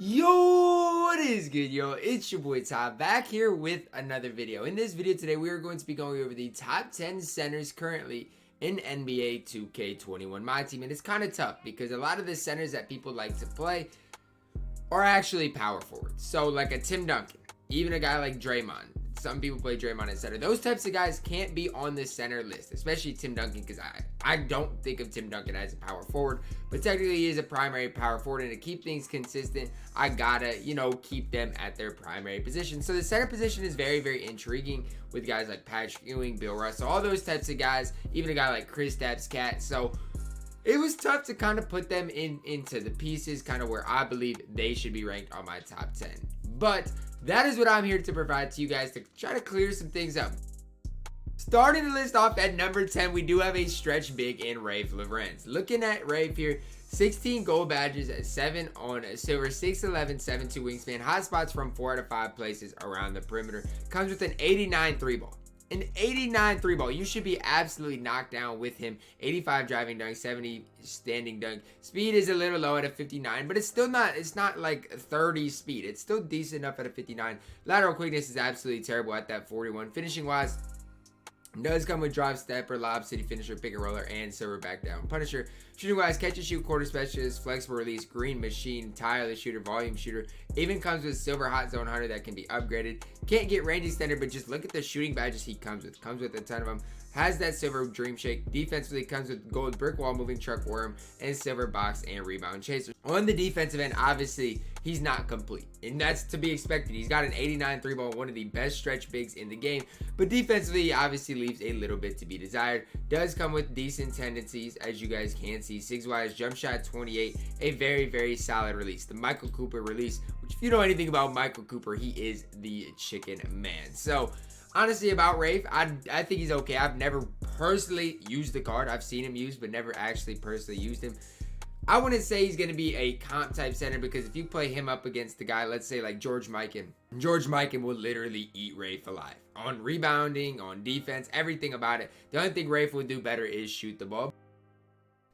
Yo, what is good, yo? It's your boy Top back here with another video. In this video today, we are going to be going over the top 10 centers currently in NBA 2K21 MyTEAM. And it's kind of tough because a lot of the centers that people like to play are actually power forwards. So like a Tim Duncan, even a guy like Draymond. Some people play Draymond at center. Those types of guys can't be on this center list, especially Tim Duncan, because I don't think of Tim Duncan as a power forward, but technically he is a primary power forward, and to keep things consistent, I gotta, keep them at their primary position. So the center position is very, very intriguing with guys like Patrick Ewing, Bill Russell, all those types of guys, even a guy like Kristaps Cat. So it was tough to kind of put them into the pieces, kind of where I believe they should be ranked on my top 10. But that is what I'm here to provide to you guys to try to clear some things up. Starting the list off at number 10, we do have a stretch big in Rafe Lorenz. Looking at Rafe here, 16 gold badges at 7 on a silver, 6'11", 7'2" wingspan, hot spots from 4 out of 5 places around the perimeter. Comes with an 89 3 ball. An 89 3 ball. You should be absolutely knocked down with him. 85 driving dunk, 70 standing dunk. Speed is a little low at a 59, but it's not like 30 speed. It's still decent enough at a 59. Lateral quickness is absolutely terrible at that 41. Finishing wise, does come with drop stepper, lob city finisher, pick and roller, and silver back down punisher. Shooting wise, catch and shoot, quarter specialist, flexible release, green machine, tireless shooter, volume shooter. Even comes with silver hot zone hunter that can be upgraded. Can't get range extender, but just look at the shooting badges he comes with. Comes with a ton of them. Has that silver dream shake. Defensively comes with gold brick wall, moving truck worm, and silver box and rebound chaser. On the defensive end, obviously, he's not complete, and that's to be expected. He's got an 89 3 ball, one of the best stretch bigs in the game, but defensively, he obviously leaves a little bit to be desired. Does come with decent tendencies, as you guys can see. Sigs wise, jump shot 28, a very, very solid release. The Michael Cooper release, which if you know anything about Michael Cooper, he is the chicken man. So honestly, about Rafe, I think he's okay. I've never personally used the card. I've seen him used, but never actually personally used him. I wouldn't say he's going to be a comp type center, because if you play him up against the guy, let's say like George Mikan will literally eat Rafe alive. On rebounding, on defense, everything about it. The only thing Rafe would do better is shoot the ball.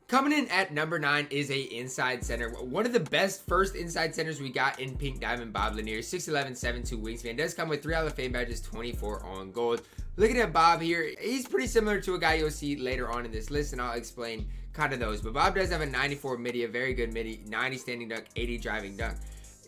Coming in at number 9 is a inside center. One of the best first inside centers we got in Pink Diamond, Bob Lanier. 6'11", 7'2" wingspan. Does come with 3 Hall of Fame badges, 24 on gold. Looking at Bob here, he's pretty similar to a guy you'll see later on in this list, and I'll explain kind of those. But Bob does have a 94 midi, a very good midi, 90 standing dunk, 80 driving dunk.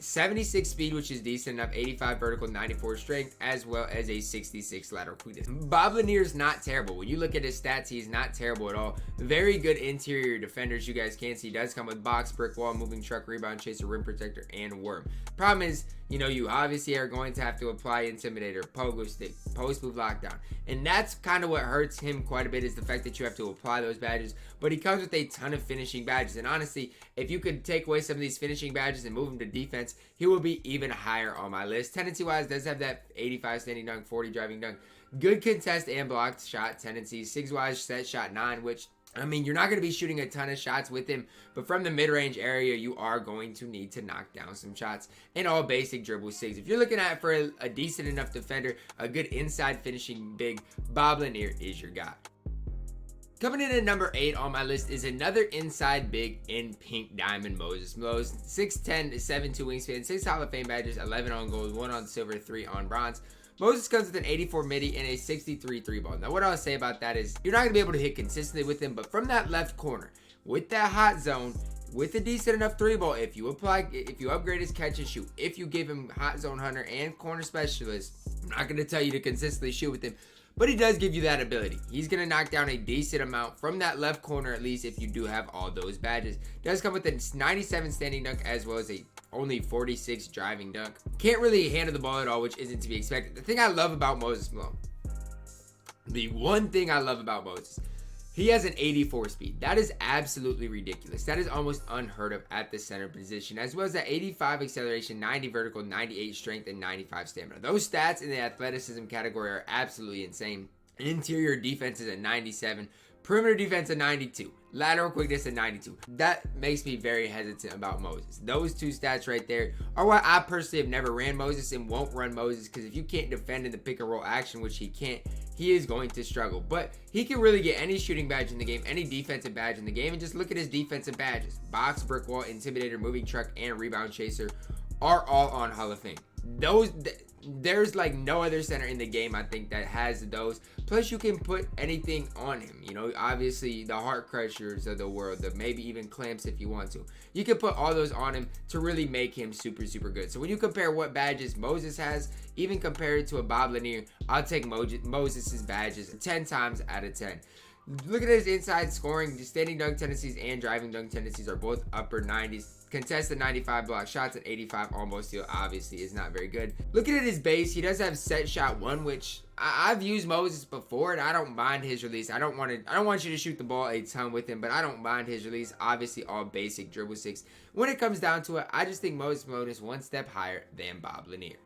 76 speed, which is decent enough, 85 vertical, 94 strength, as well as a 66 lateral quickness. Bob Lanier is not terrible. When you look at his stats, he's not terrible at all. Very good interior defenders, you guys can see. Does come with box, brick wall, moving truck, rebound chaser, rim protector, and worm. Problem is, you obviously are going to have to apply intimidator, pogo stick, post move, lockdown, and that's kind of what hurts him quite a bit, is the fact that you have to apply those badges. But he comes with a ton of finishing badges, and honestly, if you could take away some of these finishing badges and move him to defense, he will be even higher on my list. Tendency wise, does have that 85 standing dunk, 40 driving dunk, good contest and blocked shot tendencies. Sigs wise, set shot 9, which, I mean, you're not going to be shooting a ton of shots with him, but from the mid-range area, you are going to need to knock down some shots. And all basic dribble Sigs. If you're looking at for a decent enough defender, a good inside finishing big, Bob Lanier is your guy. Coming in at number 8 on my list is another inside big in Pink Diamond, Moses Malone. 6'10", 7'2" wingspan, 6 Hall of Fame badges, 11 on gold, 1 on silver, 3 on bronze. Moses comes with an 84 midi and a 63 3 ball. Now what I'll say about that is you're not going to be able to hit consistently with him, but from that left corner, with that hot zone, with a decent enough 3 ball, if you upgrade his catch and shoot, if you give him hot zone hunter and corner specialist, I'm not going to tell you to consistently shoot with him, but he does give you that ability. He's going to knock down a decent amount from that left corner, at least if you do have all those badges. Does come with a 97 standing dunk, as well as a only 46 driving dunk. Can't really handle the ball at all, which isn't to be expected. The thing I love about Moses Malone, the one thing I love about Moses, he has an 84 speed. That is absolutely ridiculous. That is almost unheard of at the center position, as well as that 85 acceleration, 90 vertical, 98 strength, and 95 stamina. Those stats in the athleticism category are absolutely insane. Interior defense is at 97. Perimeter defense at 92. Lateral quickness at 92. That makes me very hesitant about Moses. Those two stats right there are why I personally have never ran Moses and won't run Moses, because if you can't defend in the pick and roll action, which he can't, he is going to struggle. But he can really get any shooting badge in the game, any defensive badge in the game, and just look at his defensive badges. Box, brick wall, intimidator, moving truck, and rebound chaser. are all on Hall of Fame. There's like no other center in the game, I think, that has those. Plus, you can put anything on him. You know, obviously the heart crushers of the world, maybe even clamps if you want to. You can put all those on him to really make him super, super good. So when you compare what badges Moses has, even compared to a Bob Lanier, I'll take Moses's badges 10 times out of 10. Look at his inside scoring. Standing dunk tendencies and driving dunk tendencies are both upper 90s. Contested 95 block shots and 85 almost steal obviously is not very good. Looking at his base, he does have set shot 1, which I've used Moses before and I don't mind his release. I don't want you to shoot the ball a ton with him, but I don't mind his release. Obviously all basic dribble 6. When it comes down to it, I just think Moses Malone is one step higher than Bob Lanier.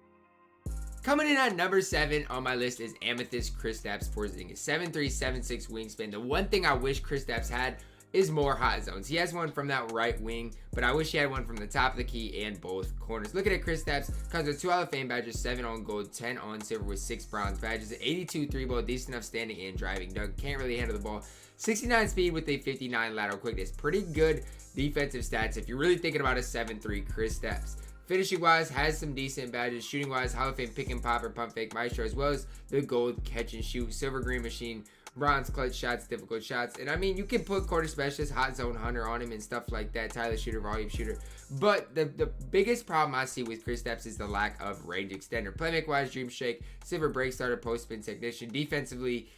Coming in at number 7 on my list is Amethyst Kristaps Porzingis. 7'3", 7'6" wingspan. The one thing I wish Kristaps had is more hot zones. He has one from that right wing, but I wish he had one from the top of the key and both corners. Looking at Kristaps, comes with 2 Hall of Fame badges, 7 on gold, 10 on silver with 6 bronze badges, 82 3-ball, decent enough standing and driving dunk. Can't really handle the ball. 69 speed with a 59 lateral quickness. Pretty good defensive stats if you're really thinking about a 7'3" Kristaps. Finishing wise, has some decent badges. Shooting wise, Hall of Fame pick and pop or pump fake maestro, as well as the gold catch and shoot, silver green machine, bronze clutch shots, difficult shots. And I mean, you can put quarter specialist, hot zone hunter on him and stuff like that, Tyler shooter, volume shooter. But the biggest problem I see with Kristaps is the lack of range extender. Playmaker wise, dream shake, silver break starter, post spin technician. Defensively,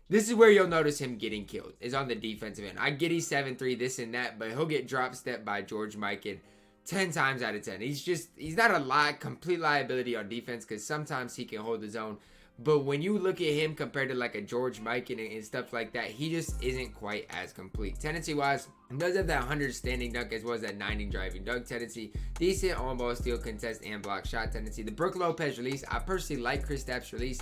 this is where you'll notice him getting killed, is on the defensive end. I get he's 7'3", this and that, but he'll get drop stepped by George Mikan 10 times out of 10. He's not a complete liability on defense because sometimes he can hold his own. But when you look at him compared to like a George Mikan and stuff like that, he just isn't quite as complete. Tendency wise, he does have that 100 standing dunk as well as that 90 driving dunk tendency. Decent on ball steal, contest, and block shot tendency. The Brook Lopez release, I personally like Kristaps' release.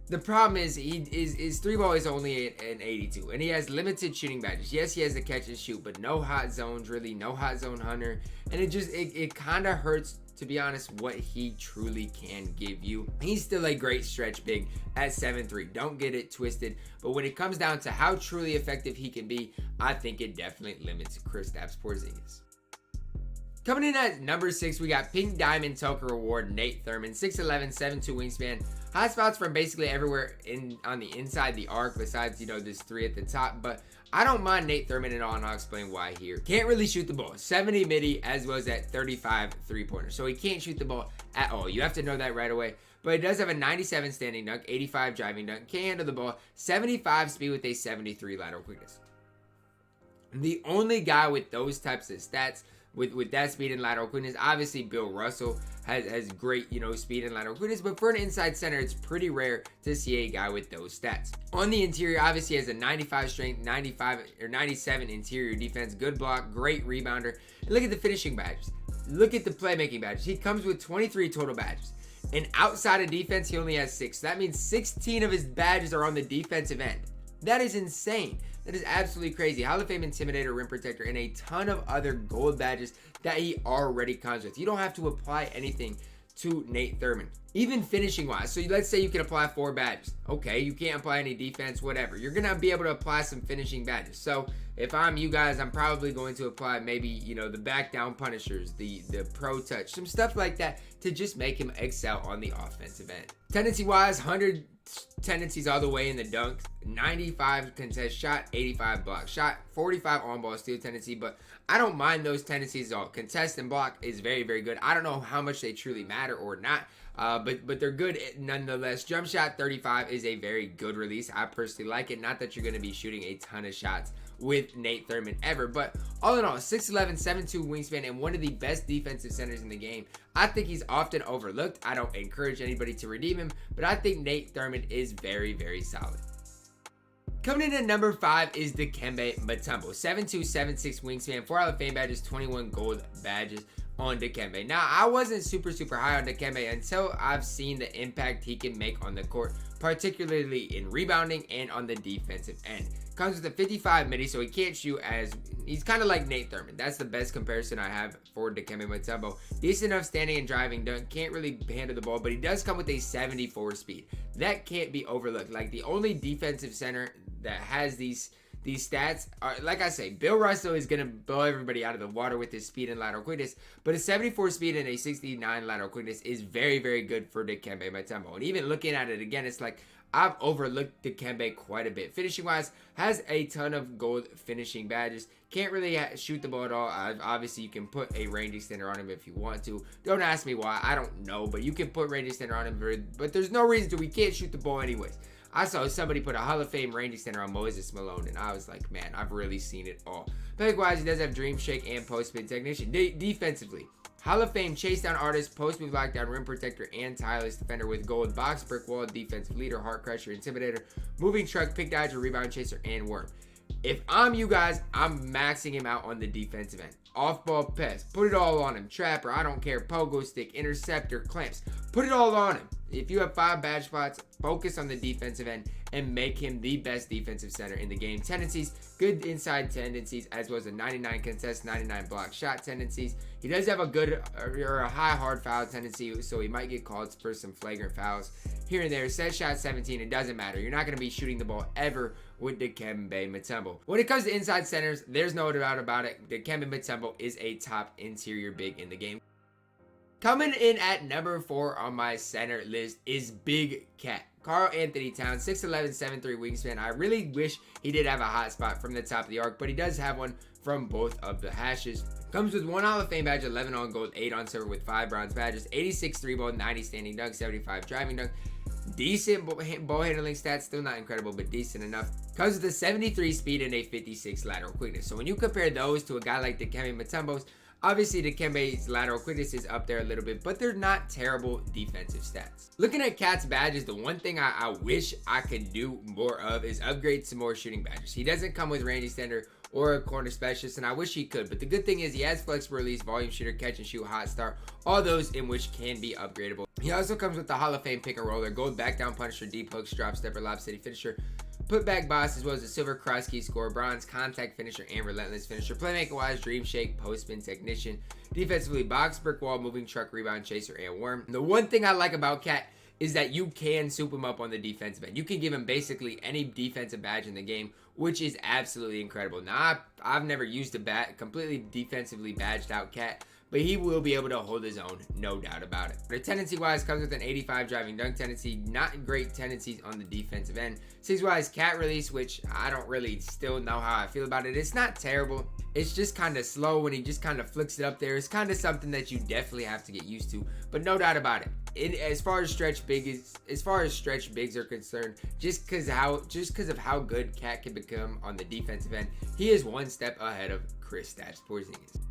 The problem is his 3-ball is only an 82, and he has limited shooting badges. Yes, he has the catch and shoot, but no hot zones really, no hot zone hunter, and it kind of hurts, to be honest, what he truly can give you. He's still a great stretch big at 7'3". Don't get it twisted, but when it comes down to how truly effective he can be, I think it definitely limits Kristaps Porzingis. Coming in at number 6, we got Pink Diamond Token Reward Nate Turman, 6'11", 7'2" wingspan. Hot spots from basically everywhere on the inside the arc, besides, there's 3 at the top. But I don't mind Nate Turman at all, and I'll explain why here. Can't really shoot the ball. 70 midi as well as that 35 3-pointer. So he can't shoot the ball at all. You have to know that right away. But he does have a 97 standing dunk, 85 driving dunk, can't handle the ball, 75 speed with a 73 lateral quickness. The only guy with those types of stats with that speed and lateral quickness, obviously Bill Russell has great, speed and lateral quickness, but for an inside center, it's pretty rare to see a guy with those stats. On the interior, obviously has a 95 strength, 95 or 97 interior defense, good block, great rebounder. And look at the finishing badges. Look at the playmaking badges. He comes with 23 total badges. And outside of defense, he only has 6. So that means 16 of his badges are on the defensive end. That is insane. That is absolutely crazy. Hall of Fame Intimidator, Rim Protector, and a ton of other gold badges that he already comes with. You don't have to apply anything to Nate Turman. Even finishing wise. So let's say you can apply 4 badges. Okay, you can't apply any defense, whatever. You're going to be able to apply some finishing badges. So if I'm you guys, I'm probably going to apply maybe, the back down punishers, the pro touch, some stuff like that to just make him excel on the offensive end. Tendency wise, 100 tendencies all the way in the dunks, 95 contest shot, 85 block shot, 45 on ball steal tendency, but I don't mind those tendencies at all. Contest and block is very, very good. I don't know how much they truly matter or not, but they're good nonetheless. Jump shot 35 is a very good release. I personally like it. Not that you're going to be shooting a ton of shots with Nate Turman ever, but all in all, 6'11", 7'2" wingspan and one of the best defensive centers in the game. I think he's often overlooked. I don't encourage anybody to redeem him, but I think Nate Turman is very, very solid. Coming in at number 5 is Dikembe Mutombo, 7'2", 7'6" wingspan, 4 Hall of Fame badges, 21 gold badges on Dikembe. Now, I wasn't super high on Dikembe until I've seen the impact he can make on the court, particularly in rebounding and on the defensive end. Comes with a 55 midi, so he can't shoot he's kind of like Nate Turman. That's the best comparison I have for Dikembe Mutombo. Decent enough standing and driving dunk, can't really handle the ball, but he does come with a 74 speed. That can't be overlooked. Like the only defensive center that has these these stats are, like I say, Bill Russell is going to blow everybody out of the water with his speed and lateral quickness, but a 74 speed and a 69 lateral quickness is very, very good for Dikembe Mutombo. And even looking at it again, it's like I've overlooked Dikembe quite a bit. Finishing wise, has a ton of gold finishing badges. Can't really shoot the ball at all. Obviously, you can put a range extender on him if you want to. Don't ask me why. I don't know, but you can put range extender on him. But there's no reason to. We can't shoot the ball anyways. I saw somebody put a Hall of Fame range extender on Moses Malone, and I was like, man, I've really seen it all. Peg-wise, he does have Dream Shake and Post Spin Technician. Defensively, Hall of Fame Chase Down Artist, Post Move Lockdown, Rim Protector, and Tireless Defender with Gold, Box, Brick Wall, Defensive Leader, Heart Crusher, Intimidator, Moving Truck, Pick Dodger, Rebound Chaser, and Worm. If I'm you guys, I'm maxing him out on the defensive end. Off-ball pest, put it all on him. Trapper, I don't care. Pogo stick, interceptor, clamps, put it all on him. If you have 5 badge spots, focus on the defensive end and make him the best defensive center in the game. Tendencies, good inside tendencies, as well as a 99 contest, 99 block shot tendencies. He does have a good or a high hard foul tendency, so he might get called for some flagrant fouls here and there. Set shot 17, it doesn't matter. You're not going to be shooting the ball ever with Dikembe Mutombo. When it comes to inside centers, there's no doubt about it. Dikembe Mutombo is a top interior big in the game. Coming in at number 4 on my center list is Big Cat. Karl-Anthony Towns, 6'11", 7'3" wingspan. I really wish he did have a hot spot from the top of the arc, but he does have one from both of the hashes. Comes with 1 Hall of Fame badge, 11 on gold, 8 on silver with 5 bronze badges, 86 3-ball, 90 standing dunk, 75 driving dunk. Decent ball handling stats, still not incredible, but decent enough. Comes with a 73 speed and a 56 lateral quickness. So when you compare those to a guy like Dikembe Mutombo's, obviously, Dikembe's lateral quickness is up there a little bit, but they're not terrible defensive stats. Looking at Cat's badges, the one thing I wish I could do more of is upgrade some more shooting badges. He doesn't come with range extender or a corner specialist, and I wish he could, but the good thing is he has flexible release, volume shooter, catch and shoot, hot start, all those in which can be upgradable. He also comes with the Hall of Fame pick and roller, gold back down punisher, deep hooks, drop stepper, lob city finisher, putback boss, as well as a silver cross key score, bronze contact finisher, and relentless finisher. Playmaker wise, dream shake, post spin technician. Defensively, box, brick wall, moving truck, rebound chaser, and worm. The one thing I like about Cat is that you can soup him up on the defensive end. You can give him basically any defensive badge in the game, which is absolutely incredible. Now, I've never used a completely defensively badged out Cat, but he will be able to hold his own, no doubt about it. The tendency-wise comes with an 85 driving dunk tendency, not great tendencies on the defensive end. Size-wise, Cat release, which I don't really still know how I feel about it. It's not terrible. It's just kind of slow when he just kind of flicks it up there. It's kind of something that you definitely have to get used to, but no doubt about it. As far as stretch bigs are concerned, just because of how good Cat can become on the defensive end, he is one step ahead of Kristaps Porzingis.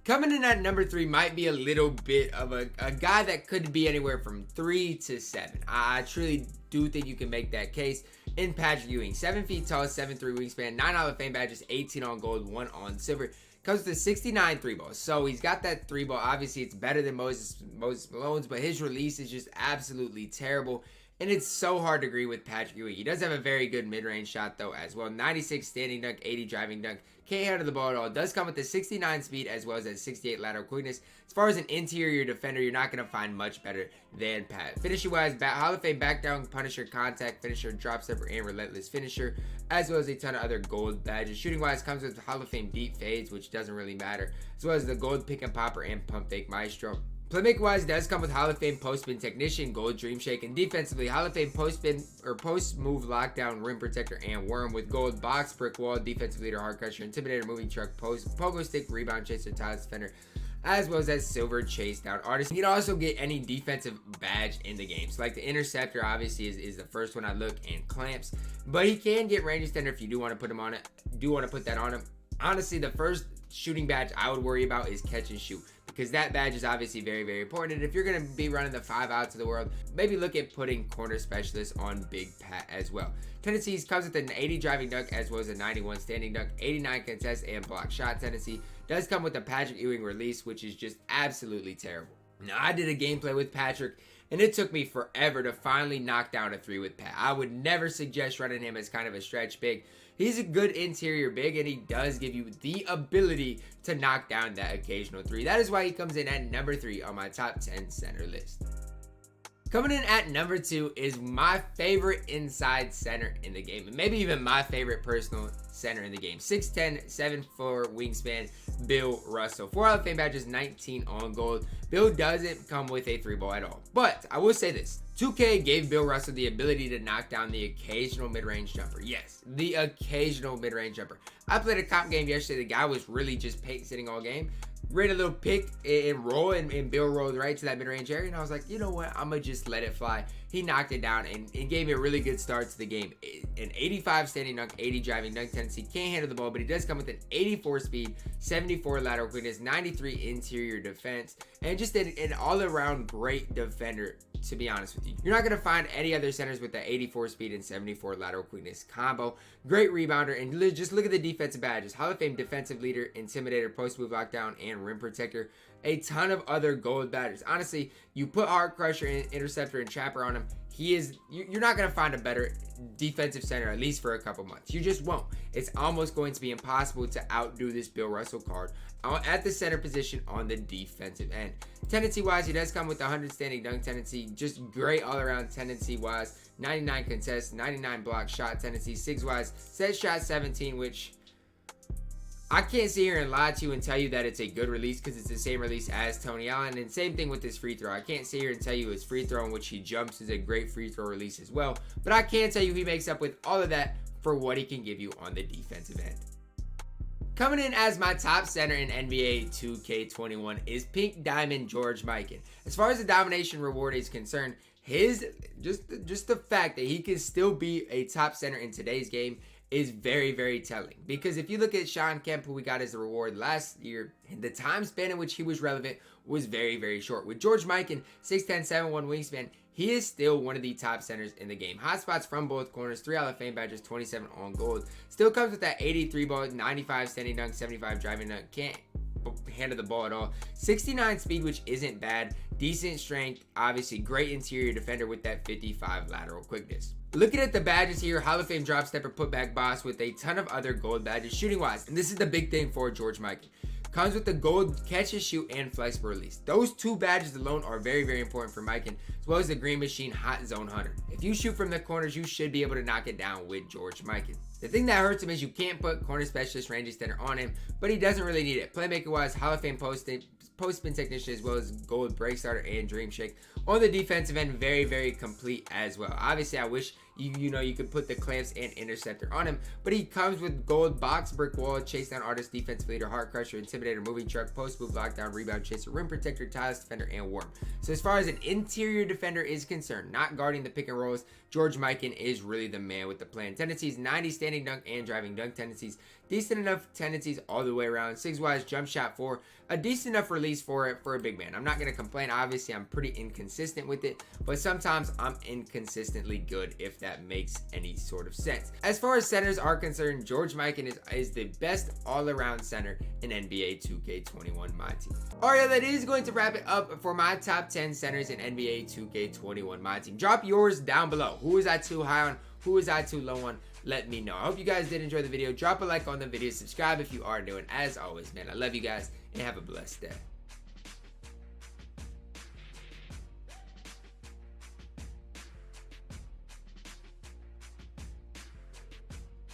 Coming in at number 3 might be a little bit of a guy that could be anywhere from 3 to 7. I truly do think you can make that case in Patrick Ewing. 7 feet tall, 7'3" wingspan, 9 Hall of Fame badges, 18 on gold, 1 on silver. Comes with a 69 3-ball. So he's got that 3-ball. Obviously, it's better than Moses Malone's, but his release is just absolutely terrible. And it's so hard to agree with Patrick Ewing. He does have a very good mid-range shot, though, as well. 96 standing dunk, 80 driving dunk. Can't handle the ball at all. Does come with a 69 speed as well as a 68 lateral quickness. As far as an interior defender, you're not going to find much better than Pat. Finishing-wise, Hall of Fame back down punisher, contact finisher, drop stepper, and relentless finisher, as well as a ton of other gold badges. Shooting-wise, comes with Hall of Fame deep fades, which doesn't really matter, as well as the gold pick and popper and pump fake maestro. Playmaker-wise, does come with Hall of Fame post-spin technician, gold dream shake, and defensively, Hall of Fame post-spin or post-move lockdown, rim protector, and worm with gold box, brick wall, defensive leader, hard crusher, intimidator, moving truck, pogo stick, rebound chaser, ties defender, as well as that silver chase down artist. You can also get any defensive badge in the game. So like the interceptor obviously is the first one I look, and clamps, but he can get range extender if you do want to put him on it. Do want to put that on him. Honestly, the first shooting badge I would worry about is catch and shoot, because that badge is obviously very, very important. And if you're going to be running the 5 outs of the world, maybe look at putting corner specialist on Big Pat as well. Tendencies comes with an 80 driving dunk as well as a 91 standing dunk, 89 contest and block shot tendency. Does come with a Patrick Ewing release, which is just absolutely terrible. Now, I did a gameplay with Patrick, and it took me forever to finally knock down a 3 with Pat. I would never suggest running him as kind of a stretch big. He's a good interior big, and he does give you the ability to knock down that occasional 3. That is why he comes in at number 3 on my top 10 center list. Coming in at number 2 is my favorite inside center in the game, and maybe even my favorite personal center in the game. 6'10", 7'4" wingspan, Bill Russell. 4 Hall of Fame badges, 19 on gold. Bill doesn't come with a 3-ball at all. But I will say this. 2K gave Bill Russell the ability to knock down the occasional mid-range jumper. Yes, the occasional mid-range jumper. I played a comp game yesterday. The guy was really just paint sitting all game. Read a little pick and roll, and Bill rolled right to that mid-range area, and I was like, you know what, I'm gonna just let it fly. He knocked it down and gave me a really good start to the game. An 85 standing dunk, 80 driving dunk tendency. Can't handle the ball, but he does come with an 84 speed, 74 lateral quickness, 93 interior defense, and just an all-around great defender, to be honest with you. You're not going to find any other centers with the 84 speed and 74 lateral quickness combo. Great rebounder, and just look at the defensive badges. Hall of Fame defensive leader, intimidator, post-move lockdown, and rim protector. A ton of other gold badges. Honestly, you put Heart Crusher, Interceptor, and Trapper on him, you're not going to find a better defensive center, at least for a couple months. You just won't. It's almost going to be impossible to outdo this Bill Russell card at the center position on the defensive end. Tendency-wise, he does come with 100 standing dunk tendency. Just great all-around tendency-wise. 99 contest, 99 block shot tendency. Sigs-wise, set shot 17, which I can't sit here and lie to you and tell you that it's a good release because it's the same release as Tony Allen. And same thing with his free throw. I can't sit here and tell you his free throw in which he jumps is a great free throw release as well. But I can tell you he makes up with all of that for what he can give you on the defensive end. Coming in as my top center in NBA 2K21 is Pink Diamond George Mikan. As far as the domination reward is concerned, just the fact that he can still be a top center in today's game is very, very telling. Because if you look at Sean Kemp, who we got as the reward last year, the time span in which he was relevant was very, very short. With George Mikan, 6'10", 7'1" wingspan, he is still one of the top centers in the game. Hotspots from both corners, 3 Hall of Fame badges, 27 on gold. Still comes with that 83 ball, 95 standing dunk, 75 driving dunk. Can't handle the ball at all. 69 speed, which isn't bad. Decent strength, obviously great interior defender with that 55 lateral quickness. Looking at the badges here, Hall of Fame drop stepper, putback boss with a ton of other gold badges shooting wise. And this is the big thing for George Mikan. Comes with the gold catch and shoot and flexible release. Those 2 badges alone are very, very important for Mikan, as well as the green machine hot zone hunter. If you shoot from the corners, you should be able to knock it down with George Mikan. The thing that hurts him is you can't put corner specialist, range extender on him, but he doesn't really need it. Playmaker wise, Hall of Fame post spin technician, as well as gold break starter and dream shake. On the defensive end, very, very complete as well. Obviously, I wish you could put the clamps and interceptor on him, but he comes with gold box, brick wall, chase down artist, defensive leader, heart crusher, intimidator, moving truck, post move, lockdown, rebound chaser, rim protector, tireless defender, and worm. So as far as an interior defender is concerned, not guarding the pick and rolls, George Mikan is really the man with the plan. Tendencies, 90 standing dunk and driving dunk tendencies. Decent enough tendencies all the way around. Sigs wise, jump shot 4. A decent enough release for a big man. I'm not going to complain. Obviously, I'm pretty inconsistent with it, but sometimes I'm inconsistently good, if that makes any sort of sense. As far as centers are concerned, George Mikan is the best all-around center in NBA 2K21 MyTEAM. Alright, that is going to wrap it up for my top 10 centers in NBA 2K21 MyTEAM. Drop yours down below. Who is I too high on? Who is I too low on? Let me know. I hope you guys did enjoy the video. Drop a like on the video. Subscribe if you are new. And as always, man, I love you guys and have a blessed day.